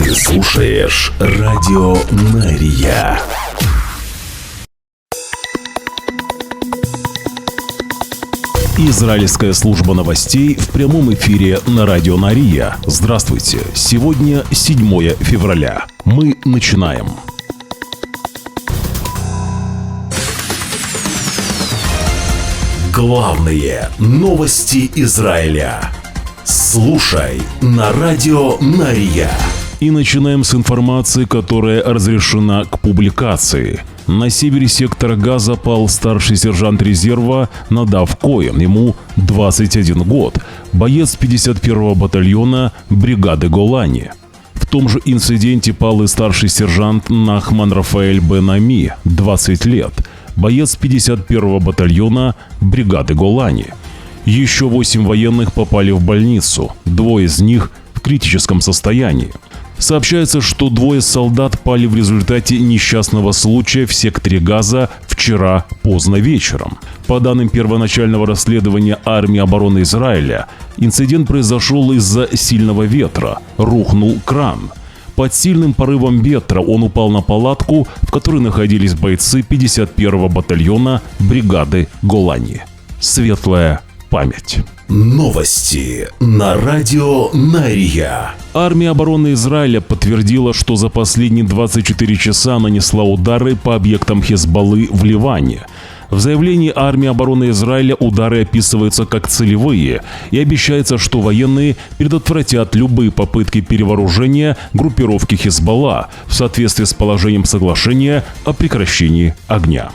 Ты слушаешь Радио Мария. Израильская служба новостей в прямом эфире на Радио Мария. Здравствуйте. Сегодня 7 февраля. Мы начинаем. Главные новости Израиля. Слушай на Радио Мария. И начинаем с информации, которая разрешена к публикации. На севере сектора Газа пал старший сержант резерва Надав Коэн, ему 21 год, боец 51-го батальона бригады Голани. В том же инциденте пал и старший сержант Нахман Рафаэль бен Ами, 20 лет, боец 51-го батальона бригады Голани. Еще 8 военных попали в больницу, 2 из них в критическом состоянии. Сообщается, что 2 солдат пали в результате несчастного случая в секторе Газа вчера поздно вечером. По данным первоначального расследования армии обороны Израиля, инцидент произошел из-за сильного ветра, рухнул кран. Под сильным порывом ветра он упал на палатку, в которой находились бойцы 51-го батальона бригады Голани. Светлая память. Новости на Радио Мария. Армия обороны Израиля подтвердила, что за последние 24 часа нанесла удары по объектам Хезболлы в Ливане. В заявлении армии обороны Израиля удары описываются как целевые, и обещается, что военные предотвратят любые попытки перевооружения группировки Хезболла в соответствии с положением соглашения о прекращении огня.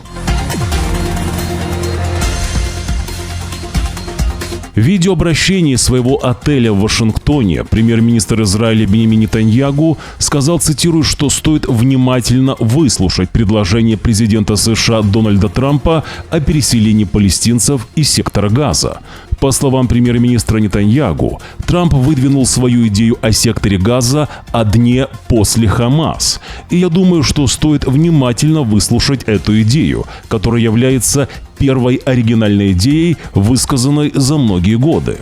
В видеообращении своего отеля в Вашингтоне премьер-министр Израиля Биньямин Нетаньягу сказал, цитирую, что стоит внимательно выслушать предложение президента США Дональда Трампа о переселении палестинцев из сектора Газа. По словам премьер-министра Нетаньягу, Трамп выдвинул свою идею о секторе Газа о дне после Хамас. И я думаю, что стоит внимательно выслушать эту идею, которая является первой оригинальной идеей, высказанной за многие годы.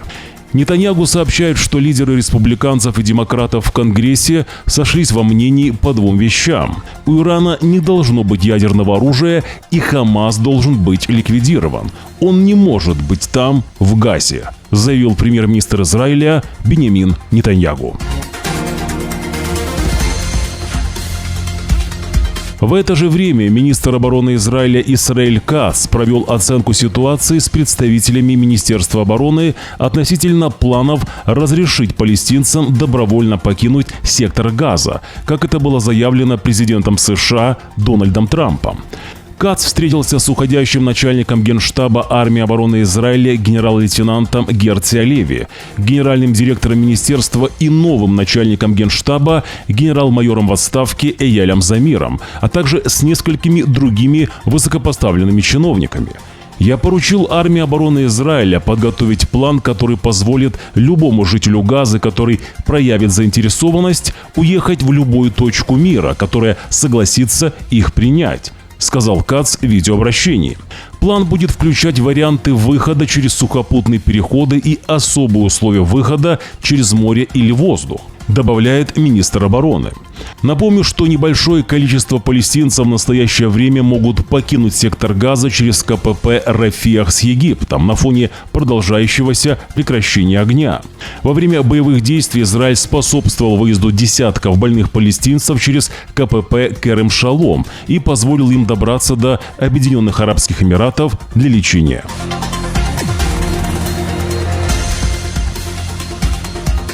Нетаньягу сообщает, что лидеры республиканцев и демократов в Конгрессе сошлись во мнении по 2 вещам. У Ирана не должно быть ядерного оружия, и Хамас должен быть ликвидирован. Он не может быть там, в Газе, заявил премьер-министр Израиля Биньямин Нетаньягу. В это же время министр обороны Израиля Исраэль Кац провел оценку ситуации с представителями Министерства обороны относительно планов разрешить палестинцам добровольно покинуть сектор Газа, как это было заявлено президентом США Дональдом Трампом. Кац встретился с уходящим начальником Генштаба армии обороны Израиля генерал-лейтенантом Герци Алеви, генеральным директором министерства и новым начальником Генштаба генерал-майором в отставке Эялем Замиром, а также с несколькими другими высокопоставленными чиновниками. Я поручил армии обороны Израиля подготовить план, который позволит любому жителю Газы, который проявит заинтересованность, уехать в любую точку мира, которая согласится их принять, сказал Кац в видеообращении. План будет включать варианты выхода через сухопутные переходы и особые условия выхода через море или воздух, добавляет министр обороны. Напомню, что небольшое количество палестинцев в настоящее время могут покинуть сектор Газа через КПП Рафиах с Египтом на фоне продолжающегося прекращения огня. Во время боевых действий Израиль способствовал выезду десятков больных палестинцев через КПП Керем-Шалом и позволил им добраться до Объединенных Арабских Эмиратов для лечения.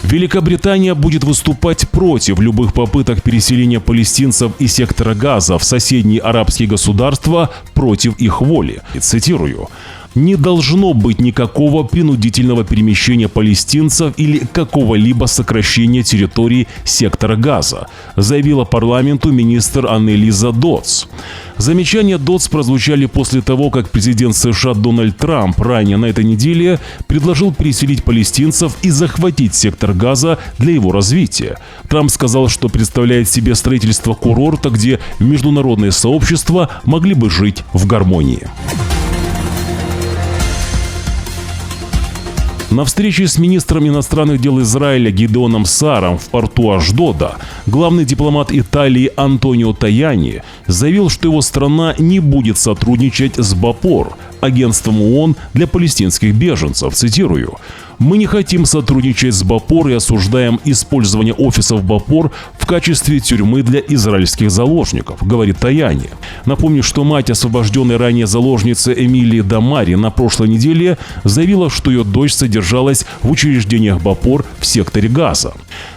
Великобритания будет выступать против любых попыток переселения палестинцев из сектора Газа в соседние арабские государства против их воли. Цитирую. Не должно быть никакого принудительного перемещения палестинцев или какого-либо сокращения территории сектора Газа, заявила парламенту министр Аннелиза Доддс. Замечания Доддс прозвучали после того, как президент США Дональд Трамп ранее на этой неделе предложил переселить палестинцев и захватить сектор Газа для его развития. Трамп сказал, что представляет себе строительство курорта, где международные сообщества могли бы жить в гармонии. На встрече с министром иностранных дел Израиля Гидеоном Сааром в порту Ашдода главный дипломат Италии Антонио Таяни заявил, что его страна не будет сотрудничать с БАПОР, агентством ООН для палестинских беженцев, цитирую: «Мы не хотим сотрудничать с БАПОР и осуждаем использование офисов БАПОР в качестве тюрьмы для израильских заложников», говорит Таяни. Напомню, что мать освобожденной ранее заложницы Эмилии Дамари на прошлой неделе заявила, что ее дочь содержалась в учреждениях БАПОР в секторе Газа.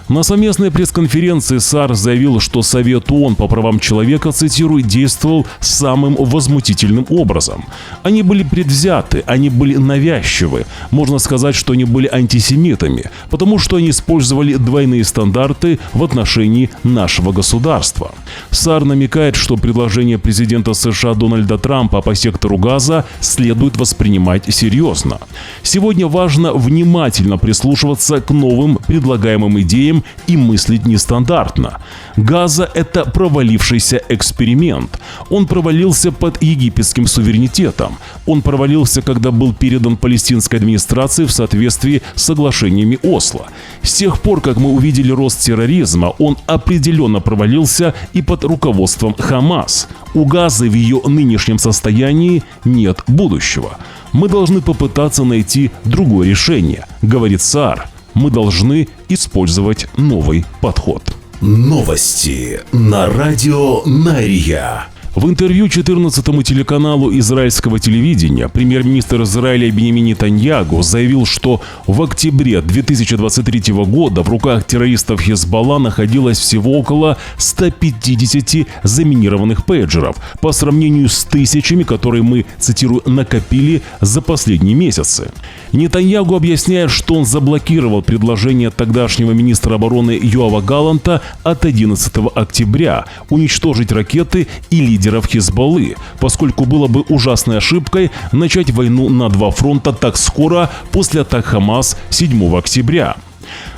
На совместной пресс-конференции Саар заявил, что Совет ООН по правам человека, цитирую, действовал самым возмутительным образом. Они были предвзяты, они были навязчивы. Можно сказать, что они были антисемитами, потому что они использовали двойные стандарты в отношении нашего государства. Саар намекает, что предложение президента США Дональда Трампа по сектору Газа следует воспринимать серьезно. Сегодня важно внимательно прислушиваться к новым предлагаемым идеям и мыслить нестандартно. Газа – это провалившийся эксперимент. Он провалился под египетским суверенитетом. Он провалился, когда был передан палестинской администрации в соответствии с соглашениями Осло. С тех пор, как мы увидели рост терроризма, он определенно провалился и под руководством Хамас. У Газы в ее нынешнем состоянии нет будущего. Мы должны попытаться найти другое решение, говорит Саар. Мы должны использовать новый подход. Новости на радио Нария. В интервью 14-му телеканалу израильского телевидения премьер-министр Израиля Биньямин Нетаньягу заявил, что в октябре 2023 года в руках террористов Хезболла находилось всего около 150 заминированных пейджеров по сравнению с тысячами, которые мы, цитирую, накопили за последние месяцы. Нетаньягу объясняет, что он заблокировал предложение тогдашнего министра обороны Йоава Галланта от 11 октября уничтожить ракеты и лидеров Хезболлы, поскольку было бы ужасной ошибкой начать войну на два фронта так скоро после атак Хамас 7 октября.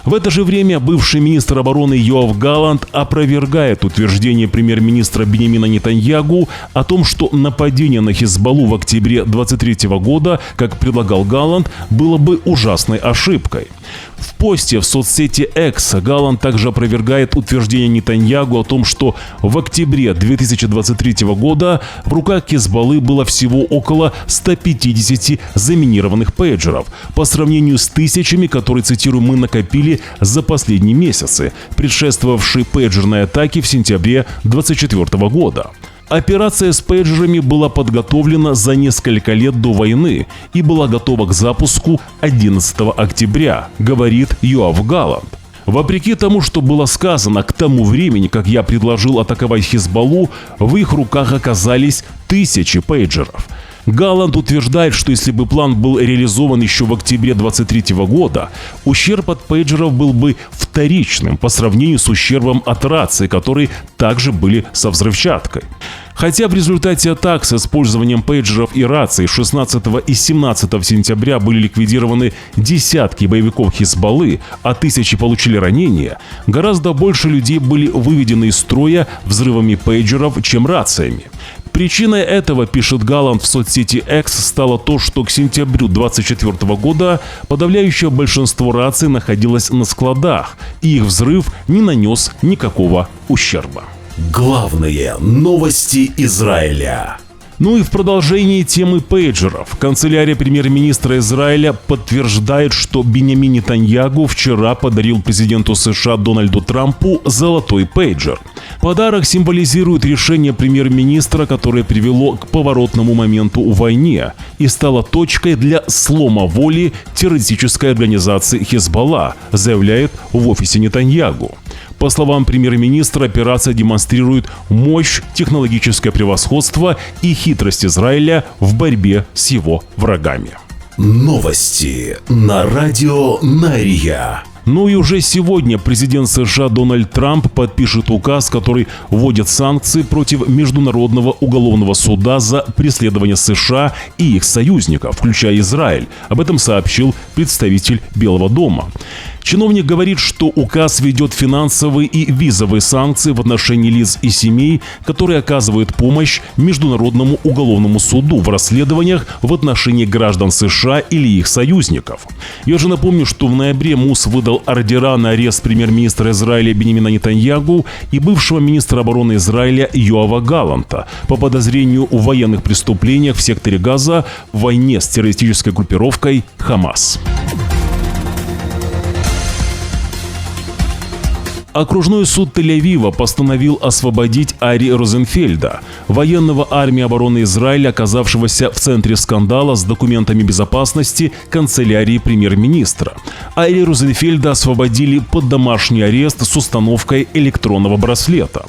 В это же время бывший министр обороны Йоав Галлант опровергает утверждение премьер-министра Биньямина Нетаньягу о том, что нападение на Хезболлу в октябре 2023 года, как предлагал Галлант, было бы ужасной ошибкой. В посте в соцсети X Галлант также опровергает утверждение Нетаньягу о том, что в октябре 2023 года в руках Хезболлы было всего около 150 заминированных пейджеров по сравнению с тысячами, которые, цитирую, мы накопили за последние месяцы, предшествовавшие пейджерной атаке в сентябре 2024 года. Операция с пейджерами была подготовлена за несколько лет до войны и была готова к запуску 11 октября, говорит Йоав Галлант. Вопреки тому, что было сказано, к тому времени, как я предложил атаковать Хезболлу, в их руках оказались тысячи пейджеров. Галлант утверждает, что если бы план был реализован еще в октябре 2023 года, ущерб от пейджеров был бы вторичным по сравнению с ущербом от раций, которые также были со взрывчаткой. Хотя в результате атак с использованием пейджеров и раций 16 и 17 сентября были ликвидированы десятки боевиков Хезболлы, а тысячи получили ранения, гораздо больше людей были выведены из строя взрывами пейджеров, чем рациями. Причиной этого, пишет Галлант в соцсети X, стало то, что к сентябрю 2024 года подавляющее большинство раций находилось на складах, и их взрыв не нанес никакого ущерба. Главные новости Израиля. Ну и в продолжении темы пейджеров. Канцелярия премьер-министра Израиля подтверждает, что Биньямин Нетаньягу вчера подарил президенту США Дональду Трампу золотой пейджер. Подарок символизирует решение премьер-министра, которое привело к поворотному моменту в войне и стало точкой для слома воли террористической организации Хезболла, заявляет в офисе Нетаньягу. По словам премьер-министра, операция демонстрирует мощь, технологическое превосходство и хитрость Израиля в борьбе с его врагами. Новости на радио Нария. Ну и уже сегодня президент США Дональд Трамп подпишет указ, который вводит санкции против Международного уголовного суда за преследование США и их союзников, включая Израиль. Об этом сообщил представитель Белого дома. Чиновник говорит, что указ ведет финансовые и визовые санкции в отношении лиц и семей, которые оказывают помощь Международному уголовному суду в расследованиях в отношении граждан США или их союзников. Я же напомню, что в ноябре МУС выдал ордера на арест премьер-министра Израиля Биньямина Нетаньяху и бывшего министра обороны Израиля Йоава Галланта по подозрению в военных преступлениях в секторе Газа в войне с террористической группировкой «Хамас». Окружной суд Тель-Авива постановил освободить Ари Розенфельда, военного армии обороны Израиля, оказавшегося в центре скандала с документами безопасности канцелярии премьер-министра. Ари Розенфельда освободили под домашний арест с установкой электронного браслета.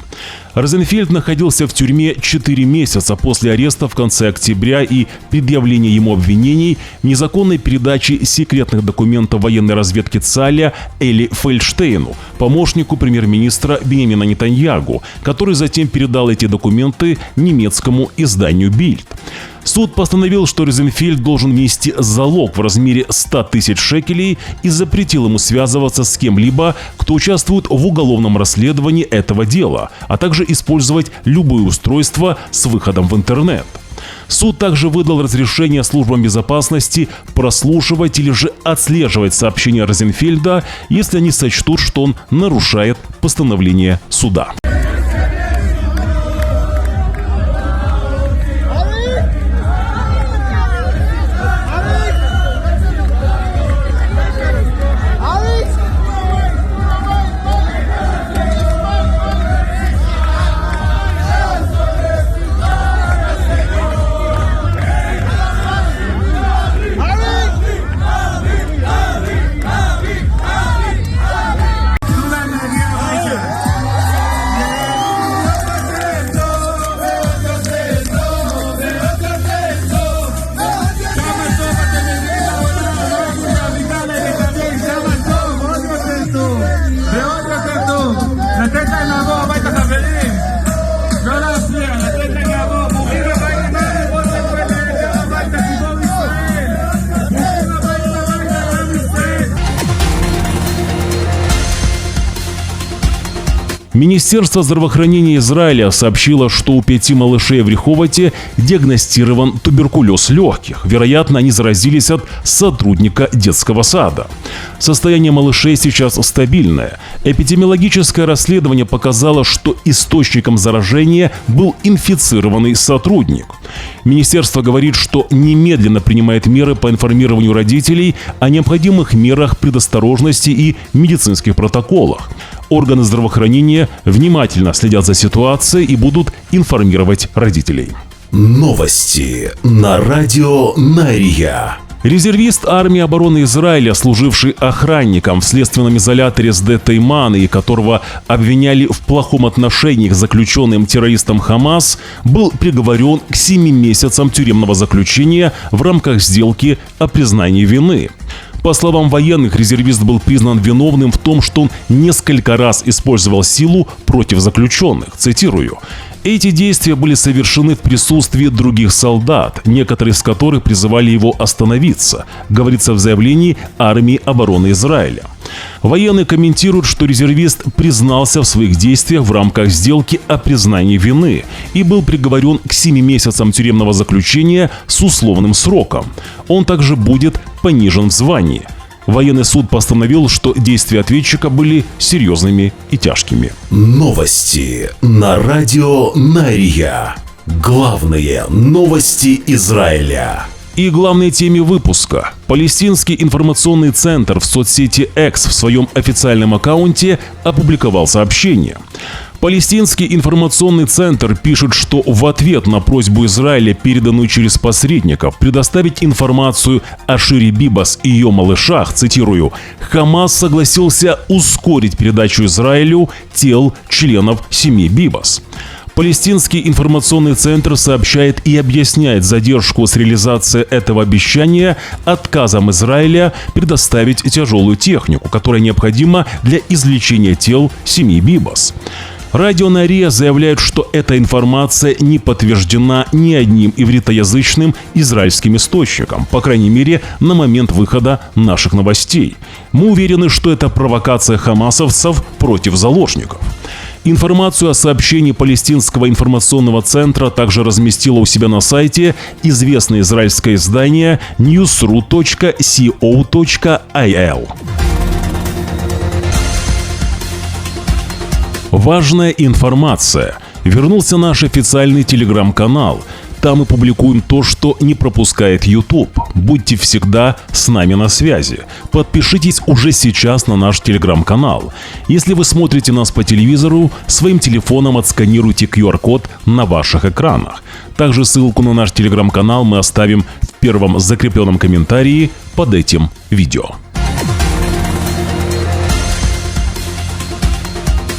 Розенфельд находился в тюрьме 4 месяца после ареста в конце октября и предъявления ему обвинений в незаконной передаче секретных документов военной разведки ЦАЛЯ Эли Фельдштейну, помощнику премьер-министра Биньямина Нетаньяху, который затем передал эти документы немецкому изданию «Бильд». Суд постановил, что Розенфельд должен внести залог в размере 100 тысяч шекелей и запретил ему связываться с кем-либо, кто участвует в уголовном расследовании этого дела, а также использовать любые устройства с выходом в интернет. Суд также выдал разрешение службам безопасности прослушивать или же отслеживать сообщения Розенфельда, если они сочтут, что он нарушает постановление суда. Министерство здравоохранения Израиля сообщило, что у 5 малышей в Реховоте диагностирован туберкулез легких. Вероятно, они заразились от сотрудника детского сада. Состояние малышей сейчас стабильное. Эпидемиологическое расследование показало, что источником заражения был инфицированный сотрудник. Министерство говорит, что немедленно принимает меры по информированию родителей о необходимых мерах предосторожности и медицинских протоколах. Органы здравоохранения внимательно следят за ситуацией и будут информировать родителей. Новости на радио Нария. Резервист армии обороны Израиля, служивший охранником в следственном изоляторе Сде Тейман и которого обвиняли в плохом отношении к заключенным террористам Хамас, был приговорен к 7 месяцам тюремного заключения в рамках сделки о признании вины. По словам военных, резервист был признан виновным в том, что он несколько раз использовал силу против заключенных. Цитирую: «Эти действия были совершены в присутствии других солдат, некоторые из которых призывали его остановиться», говорится в заявлении армии обороны Израиля. Военные комментируют, что резервист признался в своих действиях в рамках сделки о признании вины и был приговорен к 7 месяцам тюремного заключения с условным сроком. Он также будет понижен в звании. Военный суд постановил, что действия ответчика были серьезными и тяжкими. Новости на радио Нария. Главные новости Израиля. И главной теме выпуска. Палестинский информационный центр в соцсети X в своем официальном аккаунте опубликовал сообщение. Палестинский информационный центр пишет, что в ответ на просьбу Израиля, переданную через посредников, предоставить информацию о Шире Бибас и ее малышах, цитирую, Хамас согласился ускорить передачу Израилю тел членов семьи Бибас. Палестинский информационный центр сообщает и объясняет задержку с реализацией этого обещания отказом Израиля предоставить тяжелую технику, которая необходима для извлечения тел семьи Бибас. Радио Нария заявляет, что эта информация не подтверждена ни одним ивритоязычным израильским источником, по крайней мере, на момент выхода наших новостей. Мы уверены, что это провокация хамасовцев против заложников. Информацию о сообщении Палестинского информационного центра также разместило у себя на сайте известное израильское издание newsru.co.il. Важная информация. Вернулся наш официальный телеграм-канал. Там мы публикуем то, что не пропускает YouTube. Будьте всегда с нами на связи. Подпишитесь уже сейчас на наш телеграм-канал. Если вы смотрите нас по телевизору, своим телефоном отсканируйте QR-код на ваших экранах. Также ссылку на наш телеграм-канал мы оставим в первом закрепленном комментарии под этим видео.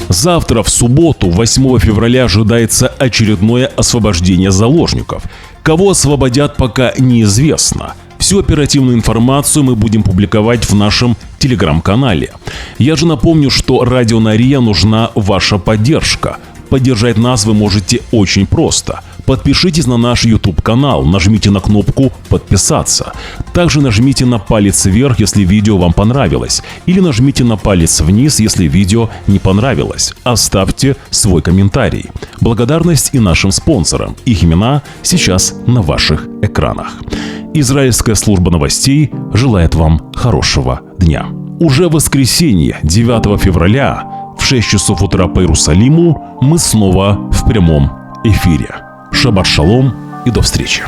Завтра, в субботу, 8 февраля, ожидается очередное освобождение заложников. Кого освободят, пока неизвестно. Всю оперативную информацию мы будем публиковать в нашем телеграм-канале. Я же напомню, что Радио Нария нужна ваша поддержка. Поддержать нас вы можете очень просто. Подпишитесь на наш YouTube-канал, нажмите на кнопку «Подписаться». Также нажмите на палец вверх, если видео вам понравилось, или нажмите на палец вниз, если видео не понравилось. Оставьте свой комментарий. Благодарность и нашим спонсорам. Их имена сейчас на ваших экранах. Израильская служба новостей желает вам хорошего дня. Уже в воскресенье, 9 февраля, в 6 часов утра по Иерусалиму, мы снова в прямом эфире. Шаббат шалом и до встречи.